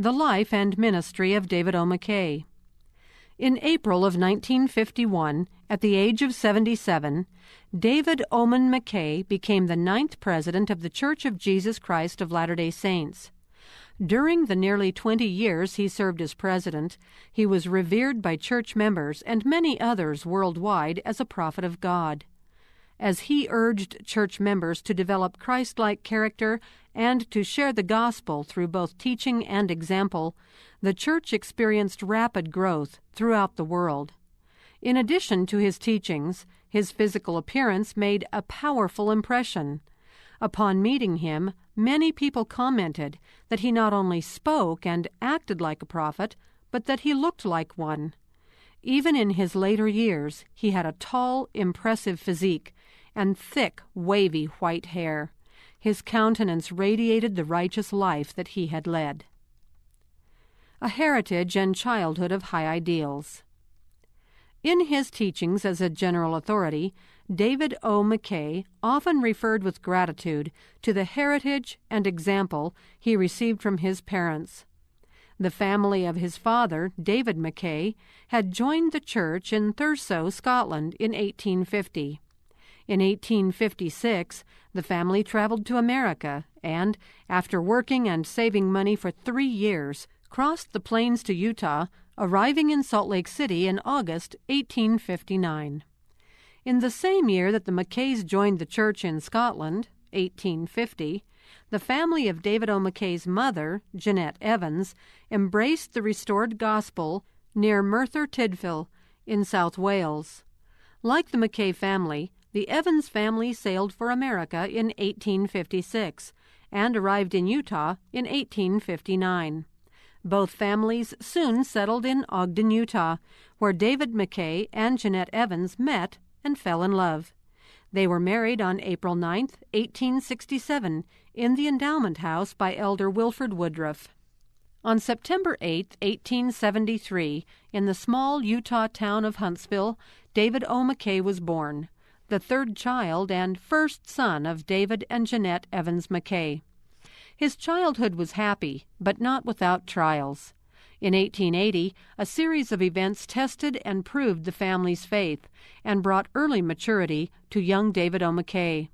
The Life and Ministry of David O. McKay. In April of 1951, at the age of 77, David Oman McKay became the 9th president of the Church of Jesus Christ of Latter-day Saints. During the nearly 20 years he served as president, he was revered by church members and many others worldwide as a prophet of God. As he urged church members to develop Christ-like character and to share the gospel through both teaching and example, the church experienced rapid growth throughout the world. In addition to his teachings, his physical appearance made a powerful impression. Upon meeting him, many people commented that he not only spoke and acted like a prophet, but that he looked like one. Even in his later years, he had a tall, impressive physique and thick, wavy white hair. His countenance radiated the righteous life that he had led. A heritage and childhood of high ideals. In his teachings as a general authority, David O. McKay often referred with gratitude to the heritage and example he received from his parents. The family of his father, David McKay, had joined the church in Thurso, Scotland, in 1850. In 1856, the family traveled to America and, after working and saving money for 3 years, crossed the plains to Utah, arriving in Salt Lake City in August 1859. In the same year that the McKays joined the church in Scotland, 1850, the family of David O. McKay's mother, Jeanette Evans, embraced the restored gospel near Merthyr Tydfil in South Wales. Like the McKay family, the Evans family sailed for America in 1856 and arrived in Utah in 1859. Both families soon settled in Ogden, Utah, where David McKay and Jeanette Evans met and fell in love. They were married on April 9, 1867, in the endowment house by Elder Wilford Woodruff. On September 8, 1873, in the small Utah town of Huntsville, David O. McKay was born, the third child and first son of David and Jeanette Evans McKay. His childhood was happy, but not without trials. In 1880, a series of events tested and proved the family's faith and brought early maturity to young David O. McKay.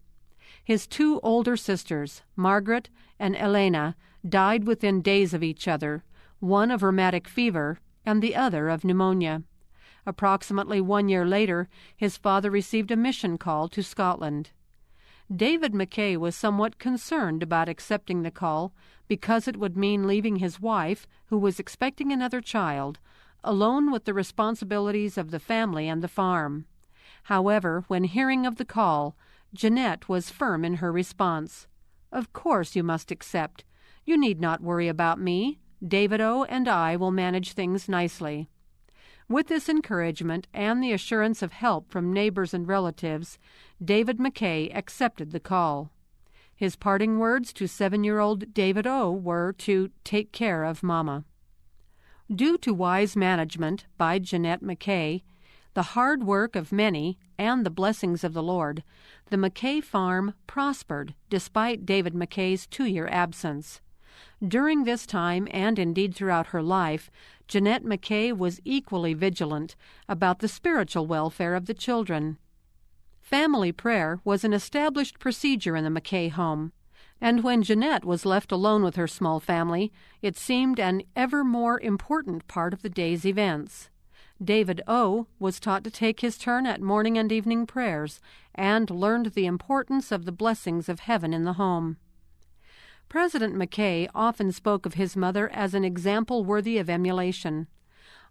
His 2 older sisters, Margaret and Elena, died within days of each other, one of rheumatic fever and the other of pneumonia. Approximately 1 year later, his father received a mission call to Scotland. David McKay was somewhat concerned about accepting the call because it would mean leaving his wife, who was expecting another child, alone with the responsibilities of the family and the farm. However, when hearing of the call, Jeanette was firm in her response. "Of course you must accept. You need not worry about me. David O. and I will manage things nicely." With this encouragement and the assurance of help from neighbors and relatives, David McKay accepted the call. His parting words to 7-year-old David O. were to take care of Mama. Due to wise management by Jeanette McKay, the hard work of many, and the blessings of the Lord, the McKay farm prospered despite David McKay's 2-year absence. During this time, and indeed throughout her life, Jeanette McKay was equally vigilant about the spiritual welfare of the children. Family prayer was an established procedure in the McKay home, and when Jeanette was left alone with her small family, it seemed an ever more important part of the day's events. David O. was taught to take his turn at morning and evening prayers, and learned the importance of the blessings of heaven in the home. President McKay often spoke of his mother as an example worthy of emulation.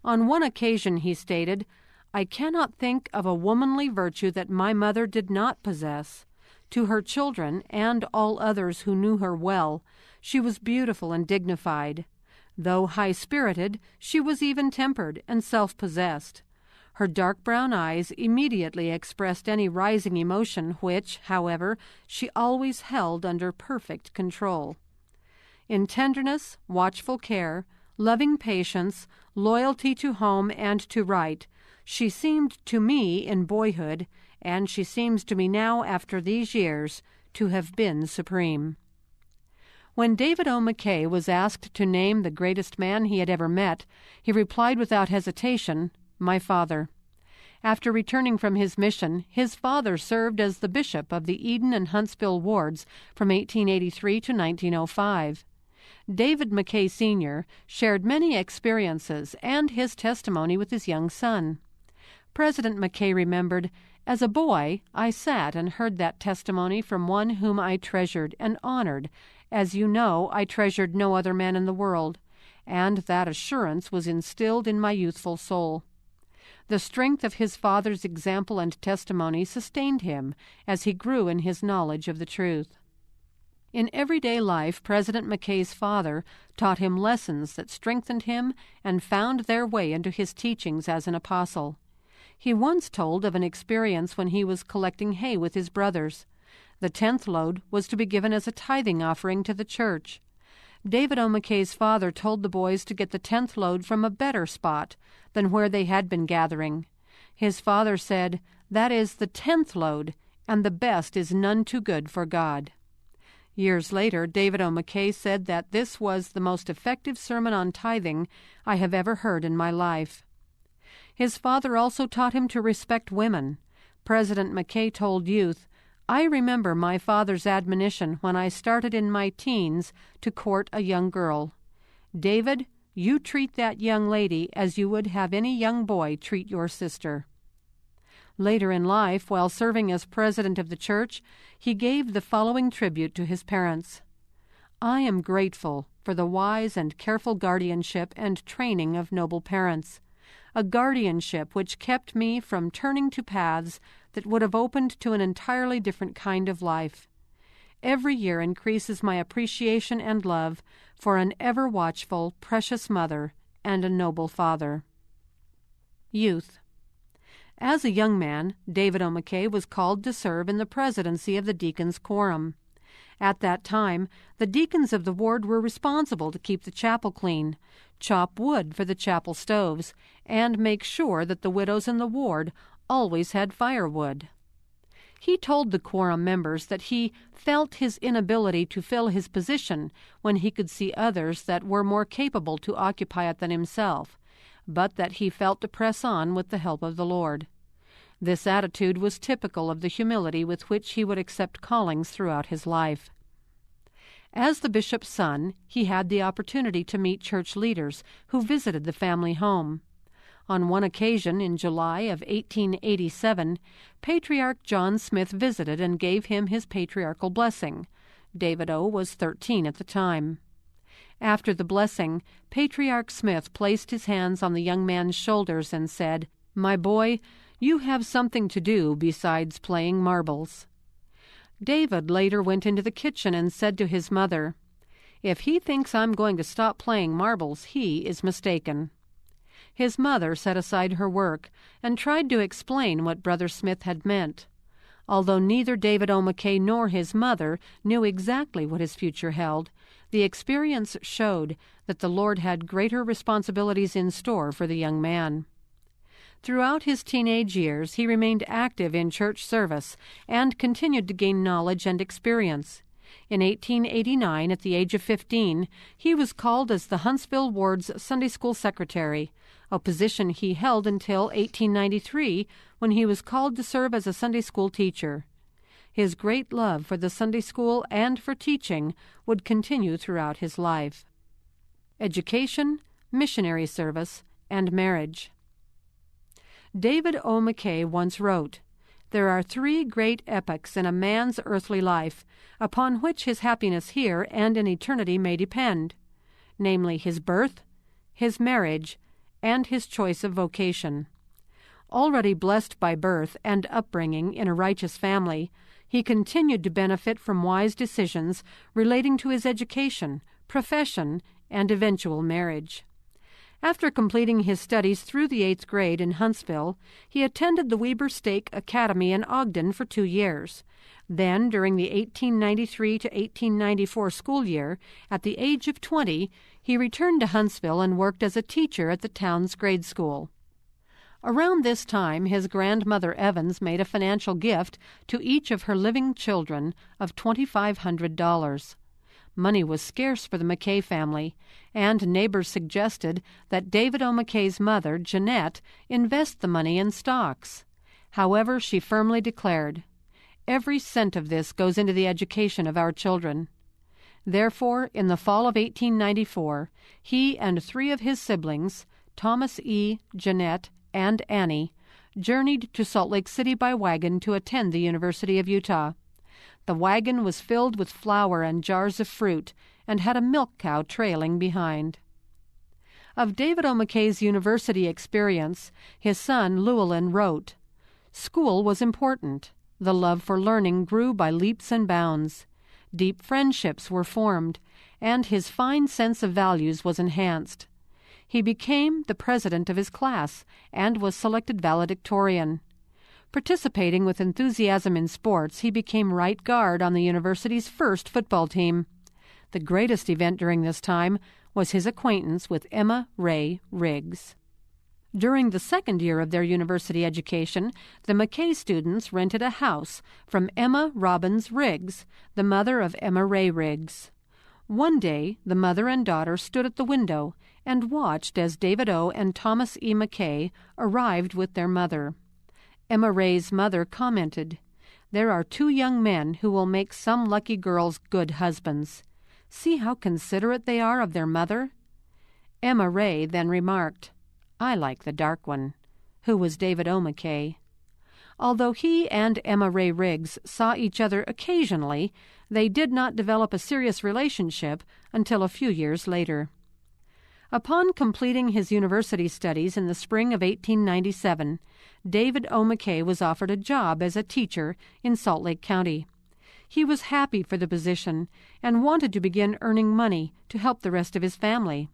On one occasion he stated, "I cannot think of a womanly virtue that my mother did not possess. To her children, and all others who knew her well, she was beautiful and dignified. Though high-spirited, she was even-tempered and self-possessed. Her dark brown eyes immediately expressed any rising emotion which, however, she always held under perfect control. In tenderness, watchful care, loving patience, loyalty to home and to right, she seemed to me in boyhood, and she seems to me now after these years, to have been supreme." When David O. McKay was asked to name the greatest man he had ever met, he replied without hesitation, "My father." After returning from his mission, his father served as the bishop of the Eden and Huntsville wards from 1883 to 1905. David McKay Sr. shared many experiences and his testimony with his young son. President McKay remembered, "As a boy, I sat and heard that testimony from one whom I treasured and honored. As you know, I treasured no other man in the world, and that assurance was instilled in my youthful soul." The strength of his father's example and testimony sustained him as he grew in his knowledge of the truth. In everyday life, President McKay's father taught him lessons that strengthened him and found their way into his teachings as an apostle. He once told of an experience when he was collecting hay with his brothers. The 10th load was to be given as a tithing offering to the church. David O. McKay's father told the boys to get the 10th load from a better spot than where they had been gathering. His father said, "That is the 10th load, and the best is none too good for God." Years later, David O. McKay said that this was the most effective sermon on tithing I have ever heard in my life. His father also taught him to respect women. President McKay told youth, "I remember my father's admonition when I started in my teens to court a young girl. David, you treat that young lady as you would have any young boy treat your sister." Later in life, while serving as president of the church, he gave the following tribute to his parents. "I am grateful for the wise and careful guardianship and training of noble parents, a guardianship which kept me from turning to paths that would have opened to an entirely different kind of life. Every year increases my appreciation and love for an ever-watchful, precious mother and a noble father." Youth. As a young man, David O. McKay was called to serve in the presidency of the Deacons' Quorum. At that time, the deacons of the ward were responsible to keep the chapel clean, chop wood for the chapel stoves, and make sure that the widows in the ward always had firewood. He told the quorum members that he felt his inability to fill his position when he could see others that were more capable to occupy it than himself, but that he felt to press on with the help of the Lord. This attitude was typical of the humility with which he would accept callings throughout his life. As the bishop's son, he had the opportunity to meet church leaders who visited the family home. On one occasion in July of 1887, Patriarch John Smith visited and gave him his patriarchal blessing. David O. was 13 at the time. After the blessing, Patriarch Smith placed his hands on the young man's shoulders and said, "My boy, you have something to do besides playing marbles." David later went into the kitchen and said to his mother, "If he thinks I'm going to stop playing marbles, he is mistaken." His mother set aside her work and tried to explain what Brother Smith had meant. Although neither David O. McKay nor his mother knew exactly what his future held, the experience showed that the Lord had greater responsibilities in store for the young man. Throughout his teenage years, he remained active in church service and continued to gain knowledge and experience. In 1889, at the age of 15, he was called as the Huntsville Ward's Sunday School Secretary, a position he held until 1893, when he was called to serve as a Sunday school teacher. His great love for the Sunday school and for teaching would continue throughout his life. Education, missionary service, and marriage. David O. McKay once wrote, "There are 3 great epochs in a man's earthly life, upon which his happiness here and in eternity may depend, namely his birth, his marriage, and his choice of vocation." Already blessed by birth and upbringing in a righteous family, he continued to benefit from wise decisions relating to his education, profession, and eventual marriage. After completing his studies through the 8th grade in Huntsville, he attended the Weber Stake Academy in Ogden for 2 years. Then, during the 1893 to 1894 school year, at the age of 20, he returned to Huntsville and worked as a teacher at the town's grade school. Around this time, his grandmother Evans made a financial gift to each of her living children of $2,500. Money was scarce for the McKay family, and neighbors suggested that David O. McKay's mother, Jeanette, invest the money in stocks. However, she firmly declared, "Every cent of this goes into the education of our children." Therefore, in the fall of 1894, he and 3 of his siblings, Thomas E., Jeanette, and Annie, journeyed to Salt Lake City by wagon to attend the University of Utah. The wagon was filled with flour and jars of fruit and had a milk cow trailing behind. Of David O. McKay's university experience, his son Llewellyn wrote, "School was important. The love for learning grew by leaps and bounds. Deep friendships were formed, and his fine sense of values was enhanced. He became the president of his class and was selected valedictorian. Participating with enthusiasm in sports, he became right guard on the university's first football team. The greatest event during this time was his acquaintance with Emma Ray Riggs." During the second year of their university education, the McKay students rented a house from Emma Robbins Riggs, the mother of Emma Ray Riggs. One day, the mother and daughter stood at the window and watched as David O. and Thomas E. McKay arrived with their mother. Emma Ray's mother commented, "There are 2 young men who will make some lucky girls good husbands. See how considerate they are of their mother." Emma Ray then remarked, "I like the dark one," who was David O. McKay. Although he and Emma Ray Riggs saw each other occasionally, they did not develop a serious relationship until a few years later. Upon completing his university studies in the spring of 1897, David O. McKay was offered a job as a teacher in Salt Lake County. He was happy for the position and wanted to begin earning money to help the rest of his family.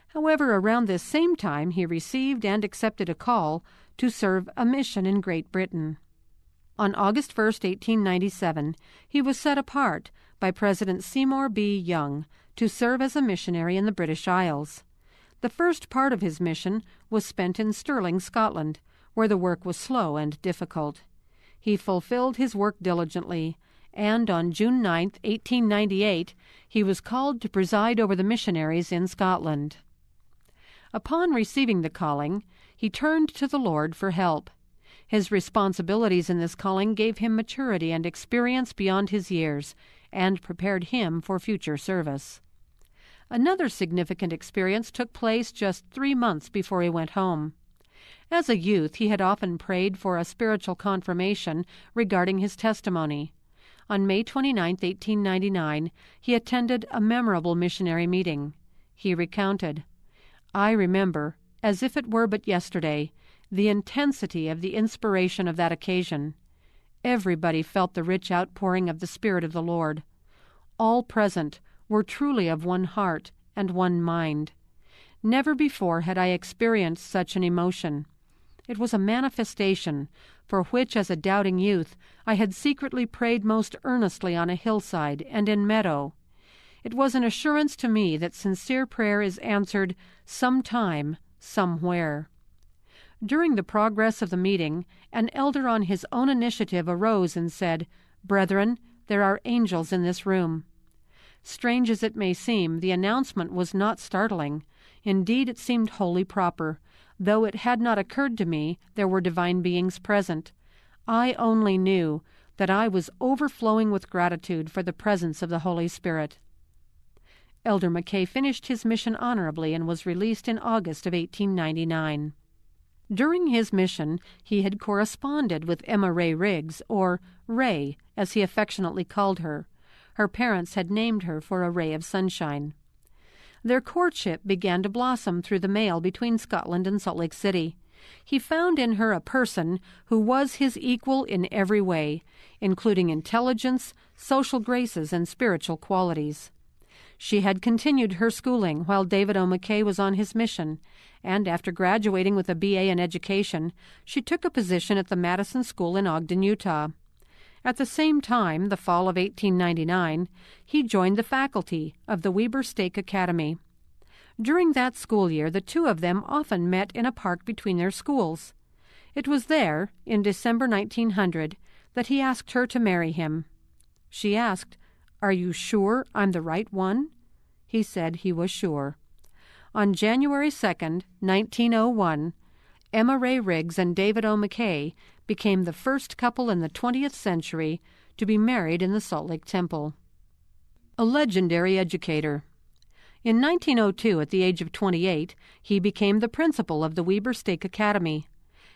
However, around this same time he received and accepted a call to serve a mission in Great Britain. On August 1, 1897, he was set apart by President Seymour B. Young to serve as a missionary in the British Isles. The first part of his mission was spent in Stirling, Scotland, where the work was slow and difficult. He fulfilled his work diligently, and on June 9, 1898, he was called to preside over the missionaries in Scotland. Upon receiving the calling, he turned to the Lord for help. His responsibilities in this calling gave him maturity and experience beyond his years, and prepared him for future service. Another significant experience took place just 3 months before he went home. As a youth, he had often prayed for a spiritual confirmation regarding his testimony. On May 29, 1899, he attended a memorable missionary meeting. He recounted, "I remember, as if it were but yesterday, the intensity of the inspiration of that occasion. Everybody felt the rich outpouring of the Spirit of the Lord. All present were truly of one heart and one mind. Never before had I experienced such an emotion. It was a manifestation for which, as a doubting youth, I had secretly prayed most earnestly on a hillside and in meadow. It was an assurance to me that sincere prayer is answered sometime, somewhere." During the progress of the meeting, an elder on his own initiative arose and said, "Brethren, there are angels in this room." Strange as it may seem, the announcement was not startling. Indeed, it seemed wholly proper. Though it had not occurred to me there were divine beings present, I only knew that I was overflowing with gratitude for the presence of the Holy Spirit. Elder McKay finished his mission honorably and was released in August of 1899. During his mission, he had corresponded with Emma Ray Riggs, or Ray, as he affectionately called her. Her parents had named her for a ray of sunshine. Their courtship began to blossom through the mail between Scotland and Salt Lake City. He found in her a person who was his equal in every way, including intelligence, social graces, and spiritual qualities. She had continued her schooling while David O. McKay was on his mission, and after graduating with a B.A. in education, she took a position at the Madison School in Ogden, Utah. At the same time, the fall of 1899, he joined the faculty of the Weber Stake Academy. During that school year, the two of them often met in a park between their schools. It was there, in December 1900, that he asked her to marry him. She asked, "Are you sure I'm the right one?" He said he was sure. On January 2, 1901, Emma Ray Riggs and David O. McKay became the first couple in the 20th century to be married in the Salt Lake Temple. A legendary educator. In 1902, at the age of 28, he became the principal of the Weber Stake Academy.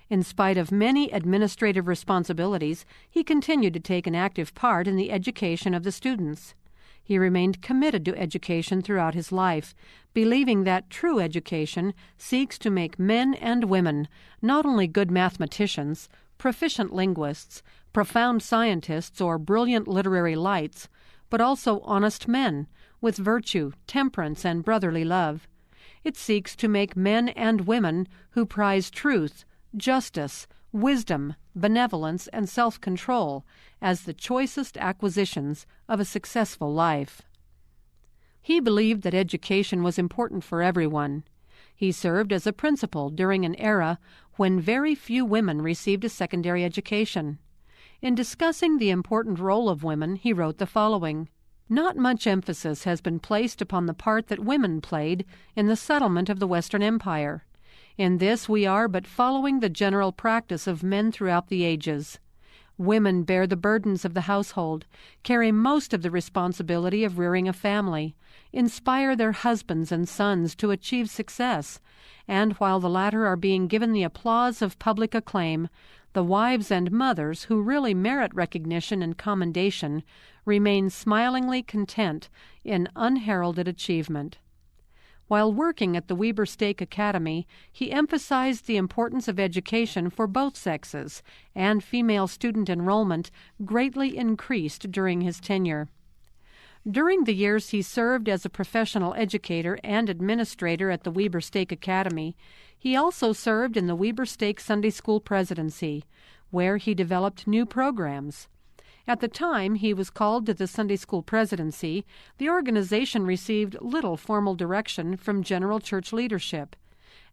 In spite of many administrative responsibilities, he continued to take an active part in the education of the students. He remained committed to education throughout his life, believing that true education seeks to make men and women not only good mathematicians, proficient linguists, profound scientists, or brilliant literary lights, but also honest men with virtue, temperance, and brotherly love. It seeks to make men and women who prize truth, justice, wisdom, benevolence, and self-control as the choicest acquisitions of a successful life. He believed that education was important for everyone. He served as a principal during an era when very few women received a secondary education. In discussing the important role of women, he wrote the following: "Not much emphasis has been placed upon the part that women played in the settlement of the Western Empire. In this we are but following the general practice of men throughout the ages. Women bear the burdens of the household, carry most of the responsibility of rearing a family, inspire their husbands and sons to achieve success, and while the latter are being given the applause of public acclaim, the wives and mothers who really merit recognition and commendation remain smilingly content in unheralded achievement." While working at the Weber Stake Academy, he emphasized the importance of education for both sexes, and female student enrollment greatly increased during his tenure. During the years he served as a professional educator and administrator at the Weber Stake Academy, he also served in the Weber Stake Sunday School presidency, where he developed new programs. At the time he was called to the Sunday School presidency, the organization received little formal direction from general church leadership.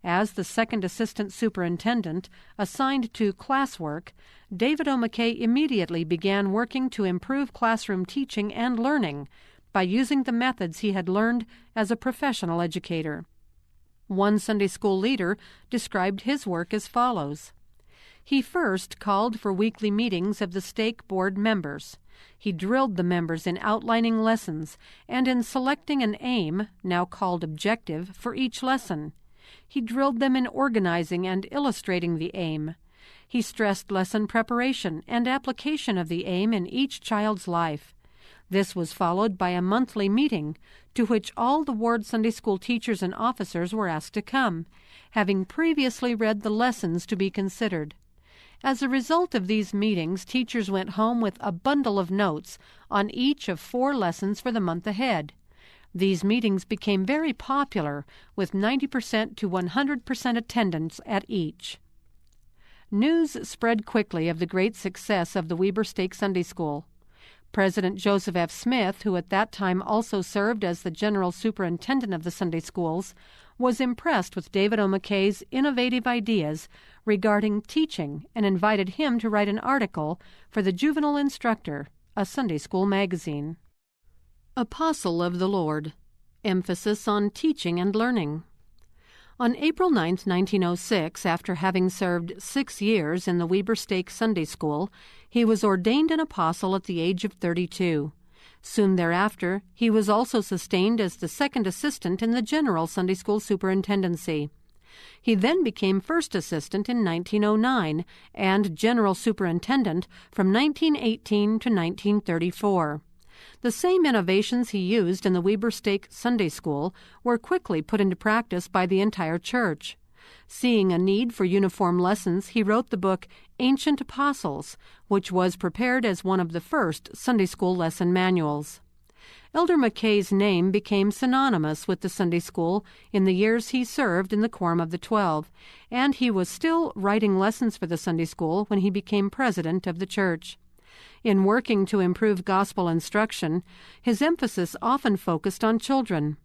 As the second assistant superintendent assigned to classwork, David O. McKay immediately began working to improve classroom teaching and learning by using the methods he had learned as a professional educator. One Sunday school leader described his work as follows: "He first called for weekly meetings of the stake board members. He drilled the members in outlining lessons and in selecting an aim, now called objective, for each lesson. He drilled them in organizing and illustrating the aim. He stressed lesson preparation and application of the aim in each child's life. This was followed by a monthly meeting to which all the ward Sunday school teachers and officers were asked to come, having previously read the lessons to be considered. As a result of these meetings, teachers went home with a bundle of notes on each of 4 lessons for the month ahead. These meetings became very popular, with 90% to 100% attendance at each." News spread quickly of the great success of the Weber Stake Sunday School. President Joseph F. Smith, who at that time also served as the general superintendent of the Sunday schools, was impressed with David O. McKay's innovative ideas regarding teaching and invited him to write an article for the Juvenile Instructor, a Sunday school magazine. Apostle of the Lord. Emphasis on teaching and learning. On April 9, 1906, after having served 6 years in the Weber Stake Sunday School, he was ordained an apostle at the age of 32. Soon thereafter, he was also sustained as the second assistant in the general Sunday School superintendency. He then became first assistant in 1909 and general superintendent from 1918 to 1934. The same innovations he used in the Weber Stake Sunday School were quickly put into practice by the entire church. Seeing a need for uniform lessons, he wrote the book Ancient Apostles, which was prepared as one of the first Sunday school lesson manuals. Elder McKay's name became synonymous with the Sunday school in the years he served in the Quorum of the 12, and he was still writing lessons for the Sunday school when he became president of the church. In working to improve gospel instruction, his emphasis often focused on children.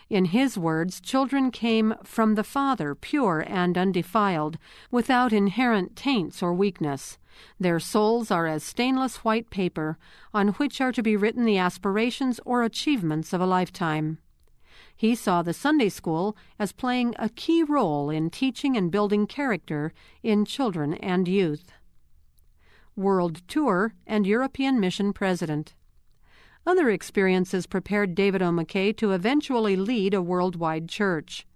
In his words, children came from the Father, pure and undefiled, without inherent taints or weakness. Their souls are as stainless white paper, on which are to be written the aspirations or achievements of a lifetime. He saw the Sunday school as playing a key role in teaching and building character in children and youth. World Tour and European Mission President. Other experiences prepared David O. McKay to eventually lead a worldwide church.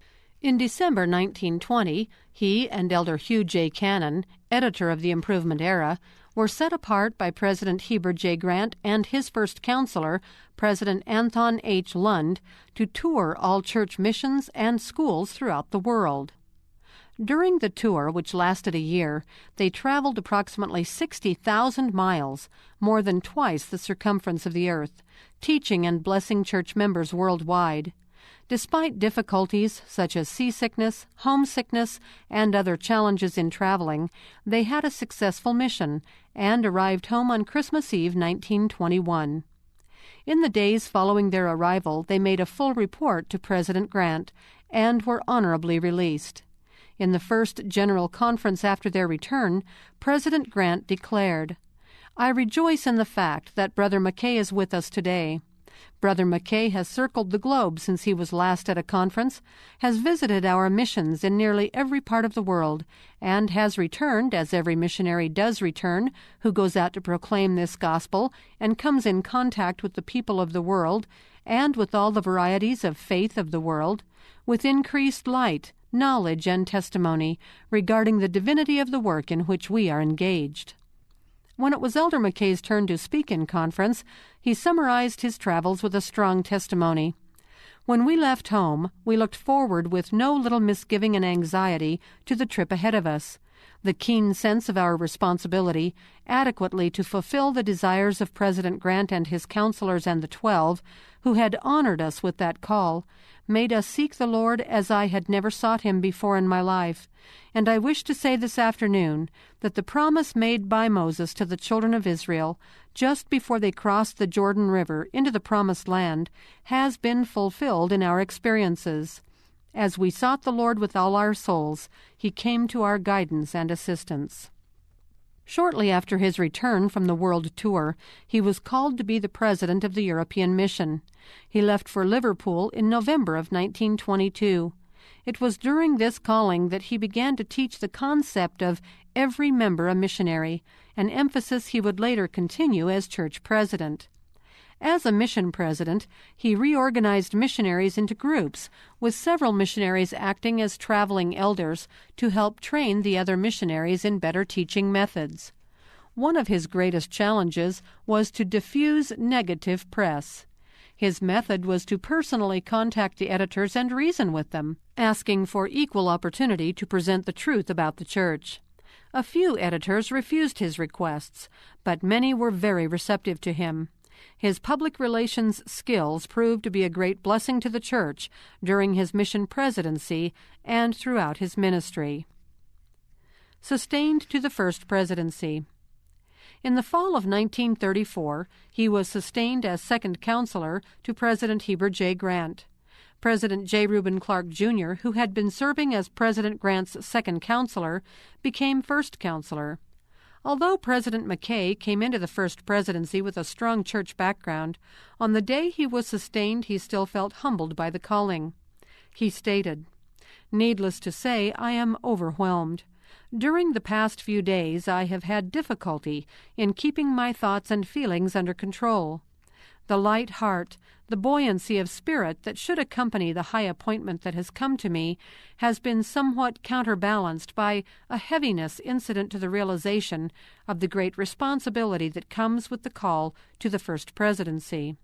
In December 1920, he and Elder Hugh J. Cannon, editor of the Improvement Era, were set apart by President Heber J. Grant and his first counselor, President Anton H. Lund, to tour all church missions and schools throughout the world. During the tour, which lasted a year, they traveled approximately 60,000 miles, more than twice the circumference of the earth, teaching and blessing church members worldwide. Despite difficulties such as seasickness, homesickness, and other challenges in traveling, they had a successful mission and arrived home on Christmas Eve 1921. In the days following their arrival, they made a full report to President Grant and were honorably released. In the first General Conference after their return, President Grant declared, "I rejoice in the fact that Brother McKay is with us today. Brother McKay has circled the globe since he was last at a conference, has visited our missions in nearly every part of the world, and has returned, as every missionary does return, who goes out to proclaim this gospel and comes in contact with the people of the world, and with all the varieties of faith of the world, with increased light, knowledge, and testimony regarding the divinity of the work in which we are engaged." When it was Elder McKay's turn to speak in conference, he summarized his travels with a strong testimony. "When we left home, we looked forward with no little misgiving and anxiety to the trip ahead of us. The keen sense of our responsibility, adequately to fulfill the desires of President Grant and his counselors and the 12, who had honored us with that call, made us seek the Lord as I had never sought Him before in my life. And I wish to say this afternoon that the promise made by Moses to the children of Israel, just before they crossed the Jordan River into the Promised Land, has been fulfilled in our experiences. As we sought the Lord with all our souls, He came to our guidance and assistance." Shortly after his return from the world tour, he was called to be the president of the European Mission. He left for Liverpool in November of 1922. It was during this calling that he began to teach the concept of every member a missionary, an emphasis he would later continue as church president. As a mission president, he reorganized missionaries into groups, with several missionaries acting as traveling elders to help train the other missionaries in better teaching methods. One of his greatest challenges was to diffuse negative press. His method was to personally contact the editors and reason with them, asking for equal opportunity to present the truth about the church. A few editors refused his requests, but many were very receptive to him. His public relations skills proved to be a great blessing to the church during his mission presidency and throughout his ministry. Sustained to the first presidency. In the fall of 1934, he was sustained as second counselor to President Heber J. Grant. President J. Reuben Clark, Jr., who had been serving as President Grant's second counselor, became first counselor. Although President McKay came into the first presidency with a strong church background, on the day he was sustained he still felt humbled by the calling. He stated, "Needless to say, I am overwhelmed. During the past few days I have had difficulty in keeping my thoughts and feelings under control. The light heart, the buoyancy of spirit that should accompany the high appointment that has come to me has been somewhat counterbalanced by a heaviness incident to the realization of the great responsibility that comes with the call to the first presidency."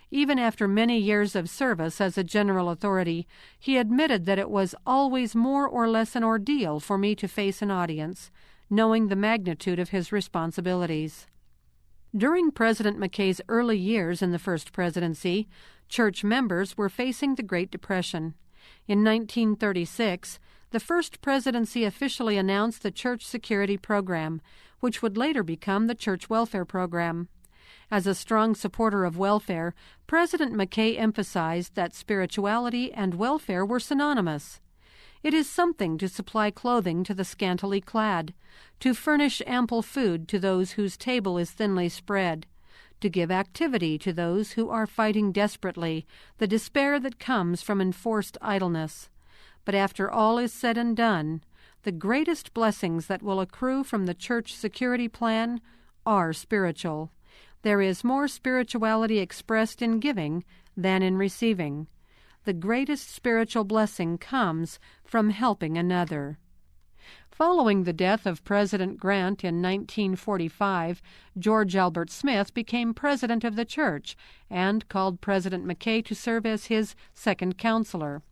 Even after many years of service as a general authority, he admitted that it was always more or less an ordeal for me to face an audience, knowing the magnitude of his responsibilities. During President McKay's early years in the first presidency, church members were facing the Great Depression. In 1936, the first presidency officially announced the Church Security Program, which would later become the Church Welfare Program. As a strong supporter of welfare, President McKay emphasized that spirituality and welfare were synonymous. It is something to supply clothing to the scantily clad, to furnish ample food to those whose table is thinly spread, to give activity to those who are fighting desperately the despair that comes from enforced idleness. But after all is said and done, the greatest blessings that will accrue from the church security plan are spiritual. There is more spirituality expressed in giving than in receiving. The greatest spiritual blessing comes from helping another. Following the death of President Grant in 1945, George Albert Smith became president of the church and called President McKay to serve as his second counselor.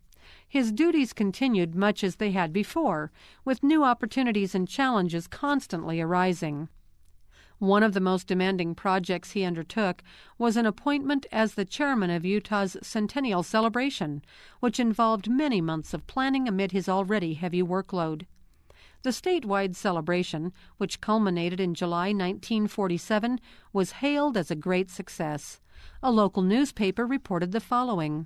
His duties continued much as they had before, with new opportunities and challenges constantly arising. One of the most demanding projects he undertook was an appointment as the chairman of Utah's centennial celebration, which involved many months of planning amid his already heavy workload. The statewide celebration, which culminated in July 1947, was hailed as a great success. A local newspaper reported the following: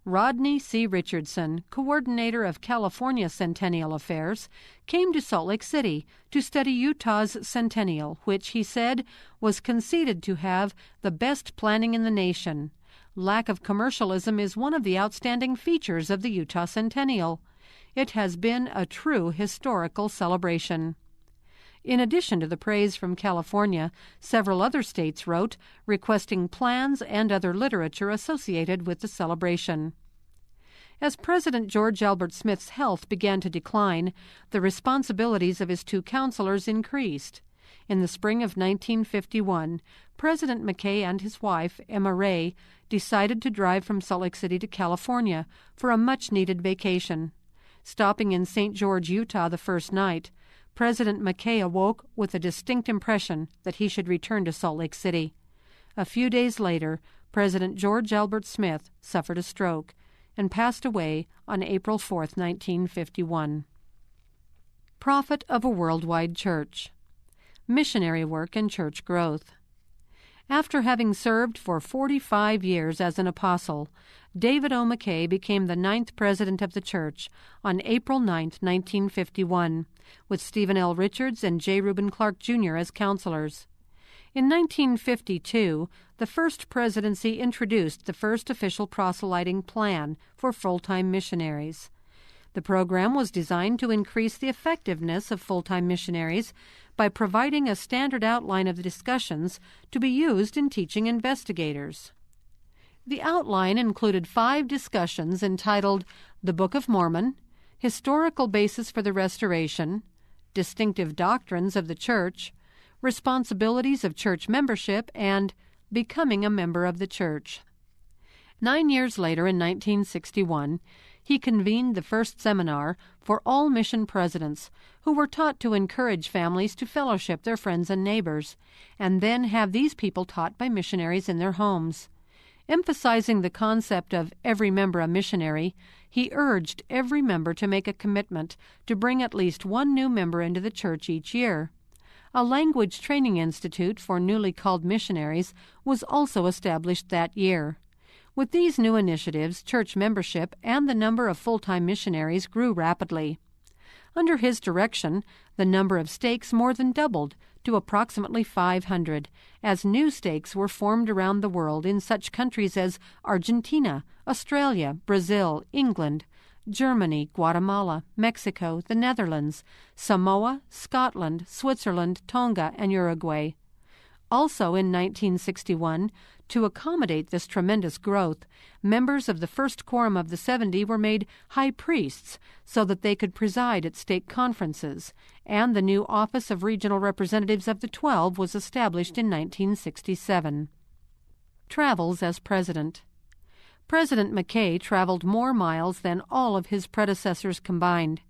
Rodney C. Richardson, coordinator of California Centennial Affairs, came to Salt Lake City to study Utah's centennial, which, he said, was conceded to have the best planning in the nation. Lack of commercialism is one of the outstanding features of the Utah Centennial. It has been a true historical celebration. In addition to the praise from California, several other states wrote, requesting plans and other literature associated with the celebration. As President George Albert Smith's health began to decline, the responsibilities of his two counselors increased. In the spring of 1951, President McKay and his wife, Emma Ray, decided to drive from Salt Lake City to California for a much-needed vacation. Stopping in St. George, Utah the first night, President McKay awoke with a distinct impression that he should return to Salt Lake City. A few days later, President George Albert Smith suffered a stroke and passed away on April 4, 1951. Prophet of a Worldwide Church. Missionary work and church growth. After having served for 45 years as an apostle, David O. McKay became the 9th president of the church on April 9, 1951, with Stephen L. Richards and J. Reuben Clark, Jr. as counselors. In 1952, the first presidency introduced the first official proselyting plan for full-time missionaries. The program was designed to increase the effectiveness of full-time missionaries by providing a standard outline of the discussions to be used in teaching investigators. The outline included 5 discussions entitled The Book of Mormon, Historical Basis for the Restoration, Distinctive Doctrines of the Church, Responsibilities of Church Membership, and Becoming a Member of the Church. 9 years later, in 1961, he convened the first seminar for all mission presidents, who were taught to encourage families to fellowship their friends and neighbors, and then have these people taught by missionaries in their homes. Emphasizing the concept of every member a missionary, he urged every member to make a commitment to bring at least one new member into the church each year. A language training institute for newly called missionaries was also established that year. With these new initiatives, church membership and the number of full-time missionaries grew rapidly. Under his direction, the number of stakes more than doubled to approximately 500, as new stakes were formed around the world in such countries as Argentina, Australia, Brazil, England, Germany, Guatemala, Mexico, the Netherlands, Samoa, Scotland, Switzerland, Tonga, and Uruguay. Also in 1961, to accommodate this tremendous growth, members of the First Quorum of the 70 were made high priests so that they could preside at stake conferences, and the new Office of Regional Representatives of the 12 was established in 1967. Travels as President. President McKay traveled more miles than all of his predecessors combined.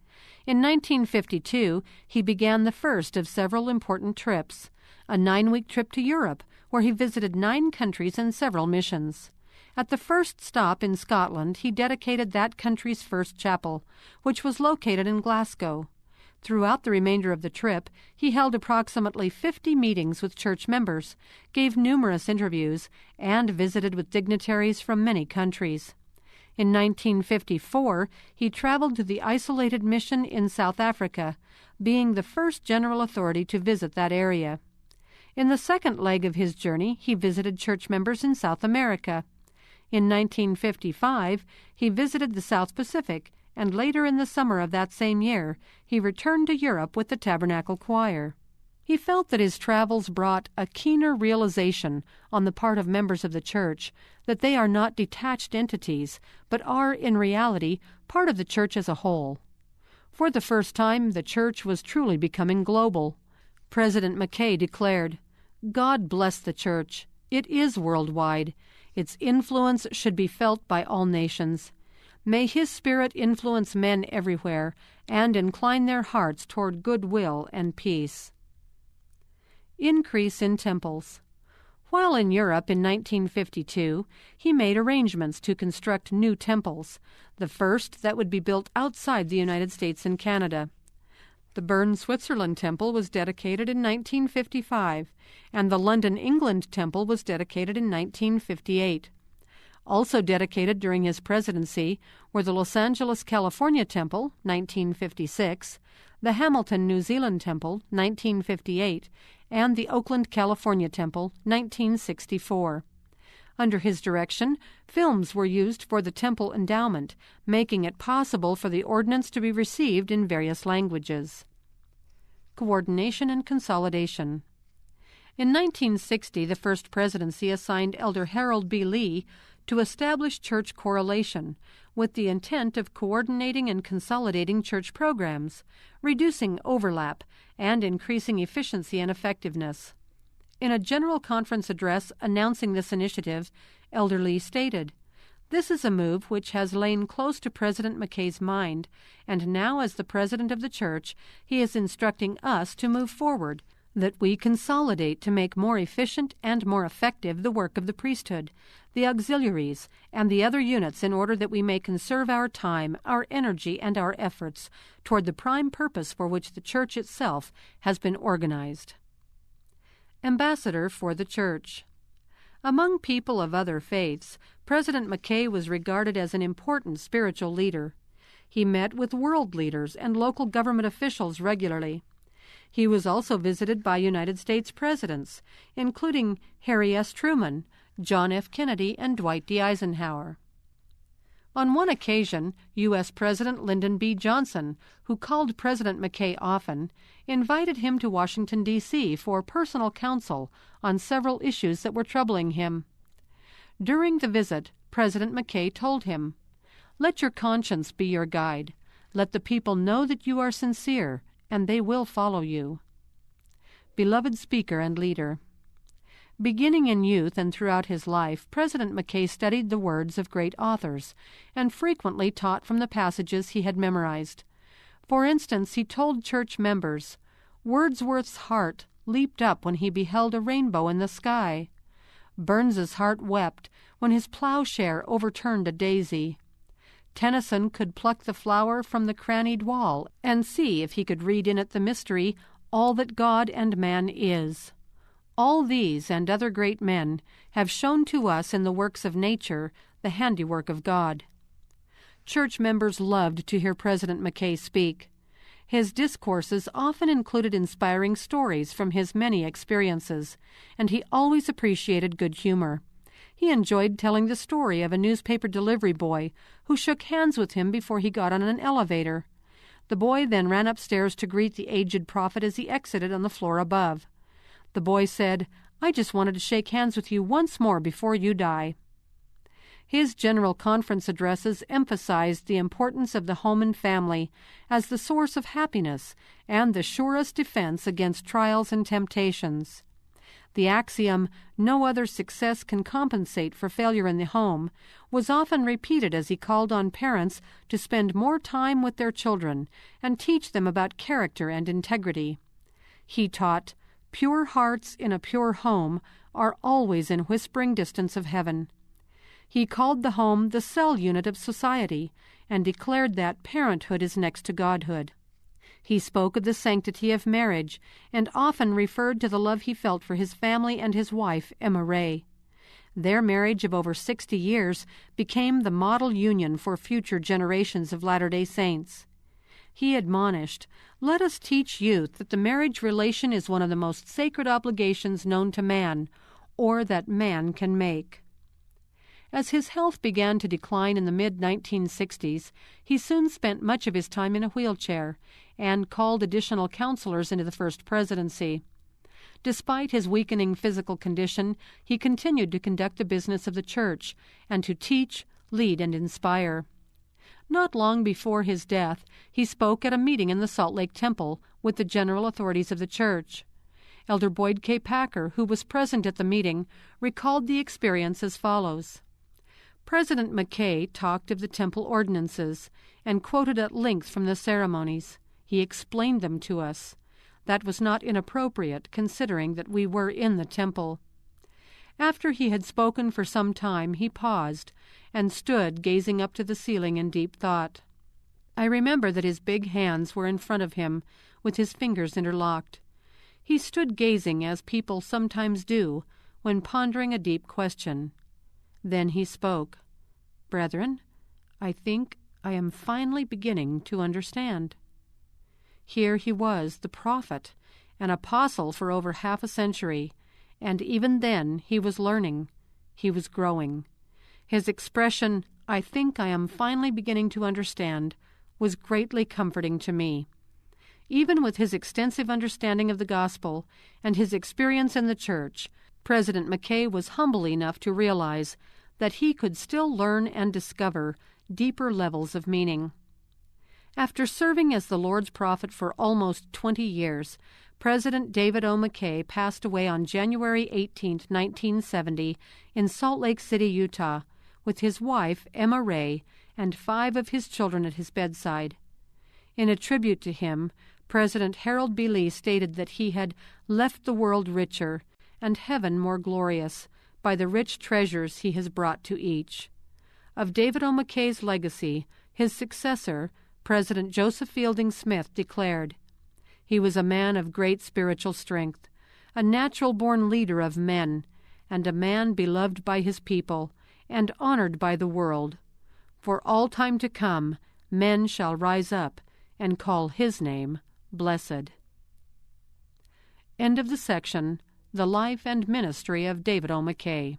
In 1952, he began the first of several important trips, a 9-week trip to Europe, where he visited 9 countries and several missions. At the first stop in Scotland, he dedicated that country's first chapel, which was located in Glasgow. Throughout the remainder of the trip, he held approximately 50 meetings with church members, gave numerous interviews, and visited with dignitaries from many countries. In 1954, he traveled to the isolated mission in South Africa, being the first general authority to visit that area. In the second leg of his journey, he visited church members in South America. In 1955, he visited the South Pacific, and later in the summer of that same year, he returned to Europe with the Tabernacle Choir. He felt that his travels brought a keener realization on the part of members of the church that they are not detached entities, but are, in reality, part of the church as a whole. For the first time, the church was truly becoming global. President McKay declared, "God bless the church. It is worldwide. Its influence should be felt by all nations. May His Spirit influence men everywhere and incline their hearts toward goodwill and peace." Increase in temples. While in Europe in 1952, he made arrangements to construct new temples, the first that would be built outside the United States and Canada. The Bern, Switzerland temple was dedicated in 1955, and the London, England temple was dedicated in 1958. Also dedicated during his presidency were the Los Angeles, California temple, 1956, the Hamilton, New Zealand temple, 1958, and the Oakland, California temple, 1964. Under his direction, films were used for the temple endowment, making it possible for the ordinance to be received in various languages. Coordination and consolidation. In 1960, the First Presidency assigned Elder Harold B. Lee to establish church correlation, with the intent of coordinating and consolidating church programs, reducing overlap, and increasing efficiency and effectiveness. In a general conference address announcing this initiative, Elder Lee stated, "This is a move which has lain close to President McKay's mind, and now as the President of the Church, he is instructing us to move forward, that we consolidate to make more efficient and more effective the work of the priesthood, the auxiliaries, and the other units in order that we may conserve our time, our energy, and our efforts toward the prime purpose for which the Church itself has been organized." Ambassador for the Church. Among people of other faiths, President McKay was regarded as an important spiritual leader. He met with world leaders and local government officials regularly. He was also visited by United States presidents, including Harry S. Truman, John F. Kennedy, and Dwight D. Eisenhower. On one occasion, U.S. President Lyndon B. Johnson, who called President McKay often, invited him to Washington, D.C. for personal counsel on several issues that were troubling him. During the visit, President McKay told him, "Let your conscience be your guide. Let the people know that you are sincere, and they will follow you." Beloved speaker and leader. Beginning in youth and throughout his life, President McKay studied the words of great authors and frequently taught from the passages he had memorized. For instance, he told church members, "Wordsworth's heart leaped up when he beheld a rainbow in the sky. Burns's heart wept when his plowshare overturned a daisy. Tennyson could pluck the flower from the crannied wall and see if he could read in it the mystery, all that God and man is. All these and other great men have shown to us in the works of nature the handiwork of God." Church members loved to hear President McKay speak. His discourses often included inspiring stories from his many experiences, and he always appreciated good humor. He enjoyed telling the story of a newspaper delivery boy who shook hands with him before he got on an elevator. The boy then ran upstairs to greet the aged prophet as he exited on the floor above. The boy said, "I just wanted to shake hands with you once more before you die." His general conference addresses emphasized the importance of the home and family as the source of happiness and the surest defense against trials and temptations. The axiom, "no other success can compensate for failure in the home," was often repeated as he called on parents to spend more time with their children and teach them about character and integrity. He taught, "Pure hearts in a pure home are always in whispering distance of heaven." He called the home the cell unit of society and declared that parenthood is next to godhood. He spoke of the sanctity of marriage and often referred to the love he felt for his family and his wife, Emma Ray. Their marriage of over 60 years became the model union for future generations of Latter-day Saints. He admonished, "Let us teach youth that the marriage relation is one of the most sacred obligations known to man, or that man can make." As his health began to decline in the mid-1960s, he soon spent much of his time in a wheelchair and called additional counselors into the First Presidency. Despite his weakening physical condition, he continued to conduct the business of the church and to teach, lead, and inspire. Not long before his death, he spoke at a meeting in the Salt Lake Temple with the general authorities of the church. Elder Boyd K. Packer, who was present at the meeting, recalled the experience as follows. President McKay talked of the temple ordinances and quoted at length from the ceremonies. He explained them to us. That was not inappropriate, considering that we were in the temple. After he had spoken for some time, he paused and stood gazing up to the ceiling in deep thought. I remember that his big hands were in front of him, with his fingers interlocked. He stood gazing as people sometimes do when pondering a deep question. Then he spoke. "Brethren, I think I am finally beginning to understand." Here he was, the prophet, an apostle for over half a century, and even then he was learning. He was growing. His expression, "I think I am finally beginning to understand," was greatly comforting to me. Even with his extensive understanding of the gospel and his experience in the church, President McKay was humble enough to realize that he could still learn and discover deeper levels of meaning. After serving as the Lord's prophet for almost 20 years, President David O. McKay passed away on January 18, 1970, in Salt Lake City, Utah, with his wife, Emma Ray, and 5 of his children at his bedside. In a tribute to him, President Harold B. Lee stated that he had left the world richer and heaven more glorious by the rich treasures he has brought to each. Of David O. McKay's legacy, his successor, President Joseph Fielding Smith, declared, "He was a man of great spiritual strength, a natural-born leader of men, and a man beloved by his people and honored by the world. For all time to come, men shall rise up and call his name blessed." End of the section, The Life and Ministry of David O. McKay.